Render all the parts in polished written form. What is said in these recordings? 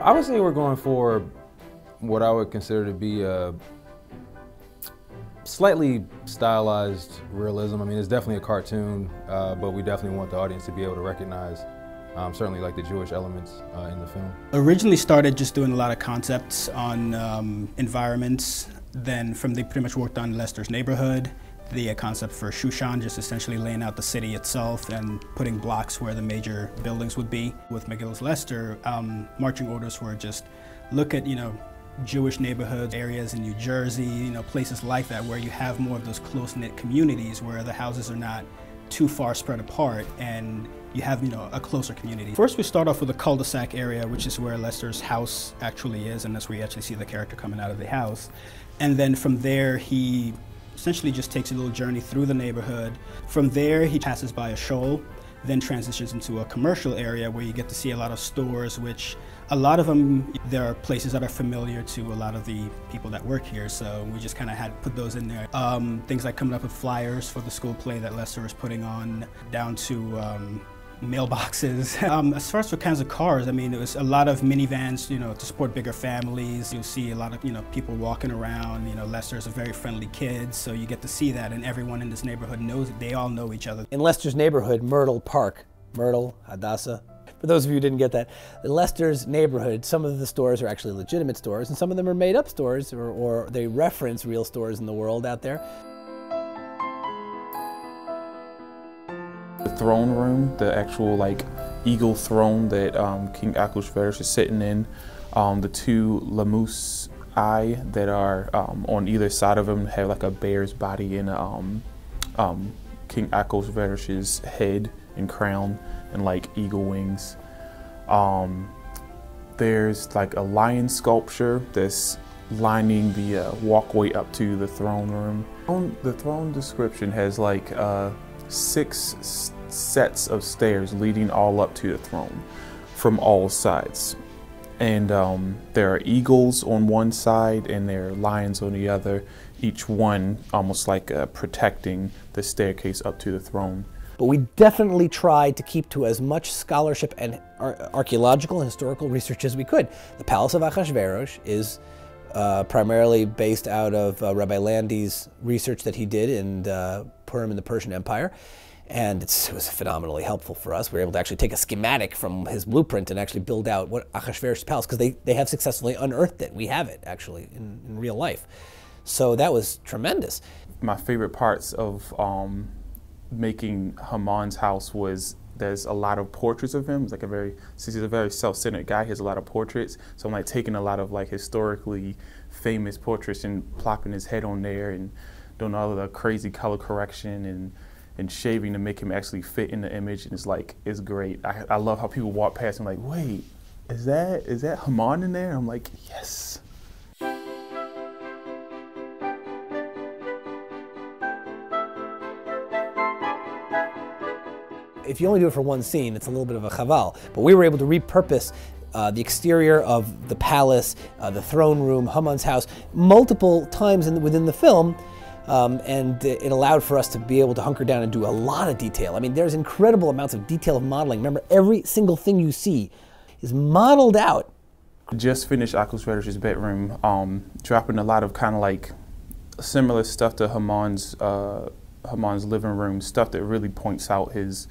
I would say we're going for what I would consider to be a slightly stylized realism. I mean, it's definitely a cartoon, but we definitely want the audience to be able to recognize certainly like the Jewish elements in the film. Originally started just doing a lot of concepts on environments. Then from there pretty much worked on Lester's neighborhood, the concept for Shushan, just essentially laying out the city itself and putting blocks where the major buildings would be. With Megillas Lester, marching orders were just look at, Jewish neighborhoods, areas in New Jersey, places like that where you have more of those close-knit communities where the houses are not too far spread apart and you have, a closer community. First we start off with the cul-de-sac area, which is where Lester's house actually is, and that's where you actually see the character coming out of the house. And then from there he essentially just takes a little journey through the neighborhood. From there he passes by a shoal, then transitions into a commercial area where you get to see a lot of stores, which a lot of them, there are places that are familiar to a lot of the people that work here, so we just kind of had to put those in there. Things like coming up with flyers for the school play that Lester was putting on, down to mailboxes. As far as what kinds of cars, I mean, it was a lot of minivans, to support bigger families. You'll see a lot of, people walking around. Lester's a very friendly kid, so you get to see that, and everyone in this neighborhood knows it. They all know each other. In Lester's neighborhood, Myrtle Park, Myrtle, Hadassah. For those of you who didn't get that, in Lester's neighborhood, some of the stores are actually legitimate stores, and some of them are made-up stores, or they reference real stores in the world out there. The throne room, the actual eagle throne that King Ahasuerus is sitting in, the two lamous eye that are on either side of him have like a bear's body and King Ahasuerus's head and crown and eagle wings. There's a lion sculpture that's lining the walkway up to the throne room. The throne description has 6 sets of stairs leading all up to the throne from all sides. And there are eagles on one side and there are lions on the other, each one almost protecting the staircase up to the throne. But we definitely tried to keep to as much scholarship and archaeological and historical research as we could. The Palace of Ahasuerus is primarily based out of Rabbi Landy's research that he did in Purim in the Persian Empire. And it was phenomenally helpful for us. We were able to actually take a schematic from his blueprint and actually build out what Ahasuerus' palace, because they have successfully unearthed it. We have it actually in real life. So that was tremendous. My favorite parts of making Haman's house was there's a lot of portraits of him. It's since he's a very self-centered guy, he has a lot of portraits. So I'm taking a lot of historically famous portraits and plopping his head on there and doing all of the crazy color correction and shaving to make him actually fit in the image, and it's great. I love how people walk past and wait, is that Haman in there? I'm like, yes. If you only do it for one scene, it's a little bit of a chaval, but we were able to repurpose the exterior of the palace, the throne room, Haman's house, multiple times within the film. And it allowed for us to be able to hunker down and do a lot of detail. I mean, there's incredible amounts of detail of modeling. Remember, every single thing you see is modeled out. Just finished Ahasuerus' bedroom, dropping a lot of similar stuff to Haman's living room, stuff that really points out his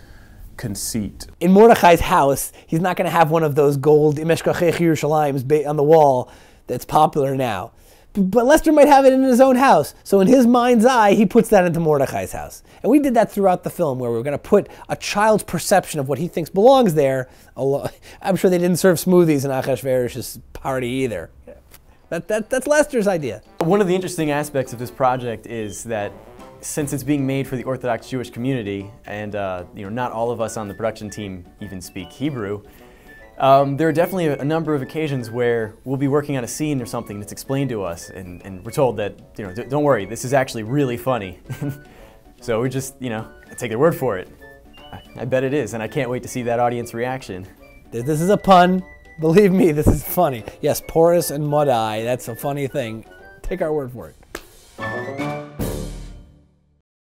conceit. In Mordechai's house, he's not going to have one of those gold Meshkachei Yerushalayim on the wall that's popular now. But Lester might have it in his own house. So in his mind's eye, he puts that into Mordechai's house. And we did that throughout the film, where we're going to put a child's perception of what he thinks belongs there. I'm sure they didn't serve smoothies in Ahasuerus' party either. That's Lester's idea. One of the interesting aspects of this project is that since it's being made for the Orthodox Jewish community, and not all of us on the production team even speak Hebrew, there are definitely a number of occasions where we'll be working on a scene or something that's explained to us, and we're told that, don't worry, this is actually really funny. So we just, take their word for it. I bet it is, and I can't wait to see that audience reaction. This is a pun. Believe me, this is funny. Yes, porous and mud-eye, that's a funny thing. Take our word for it.